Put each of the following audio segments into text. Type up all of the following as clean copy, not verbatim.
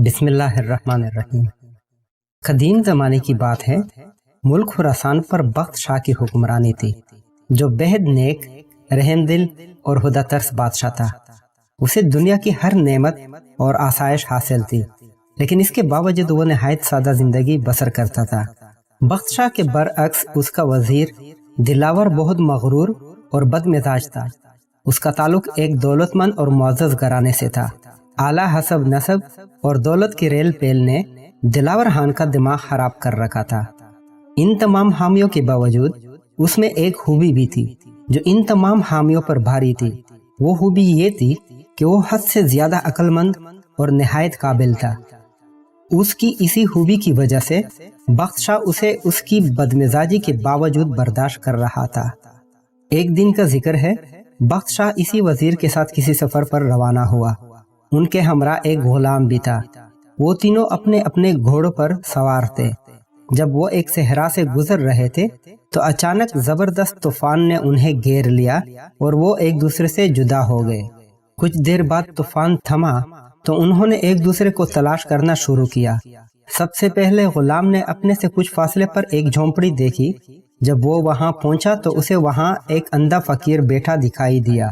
بسم اللہ الرحمن الرحیم۔ قدیم زمانے کی بات ہے، ملک خراسان پر بخت شاہ کی حکمرانی تھی، جو بہت نیک، رحم دل اور خدا ترس بادشاہ تھا۔ اسے دنیا کی ہر نعمت اور آسائش حاصل تھی، لیکن اس کے باوجود وہ نہایت سادہ زندگی بسر کرتا تھا۔ بخت شاہ کے برعکس اس کا وزیر دلاور بہت مغرور اور بد مزاج تھا۔ اس کا تعلق ایک دولت مند اور معزز گھرانے سے تھا۔ اعلیٰ حسب نسب اور دولت کی ریل پیل نے دلاور خان کا دماغ خراب کر رکھا تھا۔ ان تمام حامیوں کے باوجود اس میں ایک خوبی بھی تھی جو ان تمام حامیوں پر بھاری تھی۔ وہ خوبی یہ تھی کہ وہ حد سے زیادہ عقل مند اور نہایت قابل تھا۔ اس کی اسی خوبی کی وجہ سے بخت شاہ اسے اس کی بدمزاجی کے باوجود برداشت کر رہا تھا۔ ایک دن کا ذکر ہے، بخت شاہ اسی وزیر کے ساتھ کسی سفر پر روانہ ہوا۔ ان کے ہمراہ ایک غلام بھی تھا۔ وہ تینوں اپنے اپنے گھوڑوں پر سوار تھے۔ جب وہ ایک صحرا سے گزر رہے تھے تو اچانک زبردست طوفان نے انہیں گھیر لیا اور وہ ایک دوسرے سے جدا ہو گئے۔ کچھ دیر بعد طوفان تھما تو انہوں نے ایک دوسرے کو تلاش کرنا شروع کیا۔ سب سے پہلے غلام نے اپنے سے کچھ فاصلے پر ایک جھونپڑی دیکھی۔ جب وہ وہاں پہنچا تو اسے وہاں ایک اندھا فقیر بیٹھا دکھائی دیا۔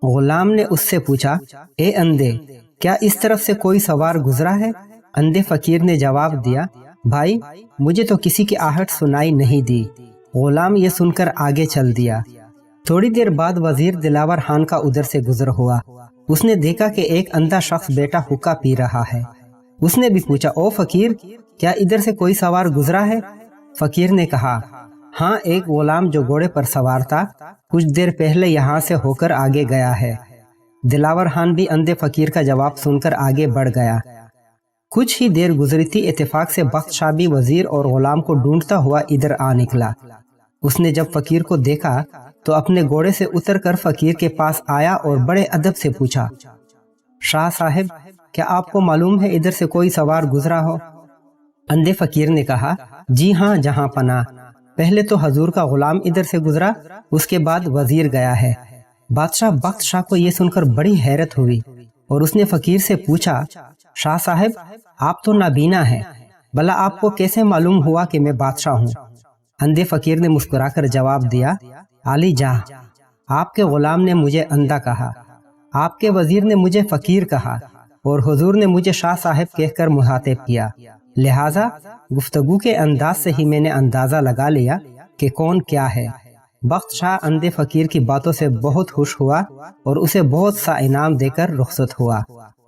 غلام نے اس سے پوچھا، اے اندھے، کیا اس طرف سے کوئی سوار گزرا ہے؟ اندھے فقیر نے جواب دیا، بھائی، مجھے تو کسی کی آہٹ سنائی نہیں دی۔ غلام یہ سن کر آگے چل دیا۔ تھوڑی دیر بعد وزیر دلاور خان کا ادھر سے گزر ہوا۔ اس نے دیکھا کہ ایک اندھا شخص بیٹا حقہ پی رہا ہے۔ اس نے بھی پوچھا، او فقیر، کیا ادھر سے کوئی سوار گزرا ہے؟ فقیر نے کہا، ہاں، ایک غلام جو گھوڑے پر سوار تھا کچھ دیر پہلے یہاں سے ہو کر آگے گیا ہے۔ دلاور خان بھی اندھے فقیر کا جواب سن کر آگے بڑھ گیا۔ کچھ ہی دیر گزری تھی، اتفاق سے بخت شاہ بھی وزیر اور غلام کو ڈھونڈتا ہوا ادھر آ نکلا۔ اس نے جب فقیر کو دیکھا تو اپنے گھوڑے سے اتر کر فقیر کے پاس آیا اور بڑے ادب سے پوچھا، شاہ صاحب، کیا آپ کو معلوم ہے ادھر سے کوئی سوار گزرا ہو؟ اندھے فقیر نے کہا، جی ہاں جہاں پناہ، پہلے تو حضور کا غلام ادھر سے گزرا، اس کے بعد وزیر گیا ہے۔ بادشاہ بخت شاہ کو یہ سن کر بڑی حیرت ہوئی اور اس نے فقیر سے پوچھا، شاہ صاحب، آپ تو نابینا ہیں، بھلا آپ کو کیسے معلوم ہوا کہ میں بادشاہ ہوں؟ اندھے فقیر نے مسکرا کر جواب دیا، عالی جاں، آپ کے غلام نے مجھے اندھا کہا، آپ کے وزیر نے مجھے فقیر کہا اور حضور نے مجھے شاہ صاحب کہہ کر مخاطب کیا، لہٰذا گفتگو کے انداز سے ہی میں نے اندازہ لگا لیا کہ کون کیا ہے۔ بخت شاہ اندھے فقیر کی باتوں سے بہت خوش ہوا اور اسے بہت سا انعام دے کر رخصت ہوا۔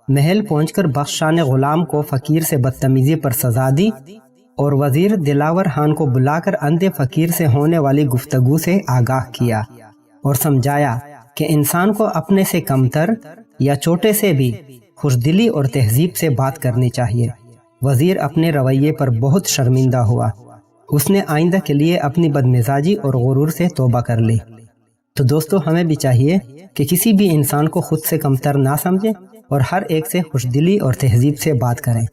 محل پہنچ کر بخت شاہ نے غلام کو فقیر سے بدتمیزی پر سزا دی اور وزیر دلاور خان کو بلا کر اندھے فقیر سے ہونے والی گفتگو سے آگاہ کیا اور سمجھایا کہ انسان کو اپنے سے کمتر یا چھوٹے سے بھی خوشدلی اور تہذیب سے بات کرنی چاہیے۔ وزیر اپنے رویے پر بہت شرمندہ ہوا۔ اس نے آئندہ کے لیے اپنی بدمزاجی اور غرور سے توبہ کر لی۔ تو دوستو، ہمیں بھی چاہیے کہ کسی بھی انسان کو خود سے کمتر نہ سمجھیں اور ہر ایک سے خوشدلی اور تہذیب سے بات کریں۔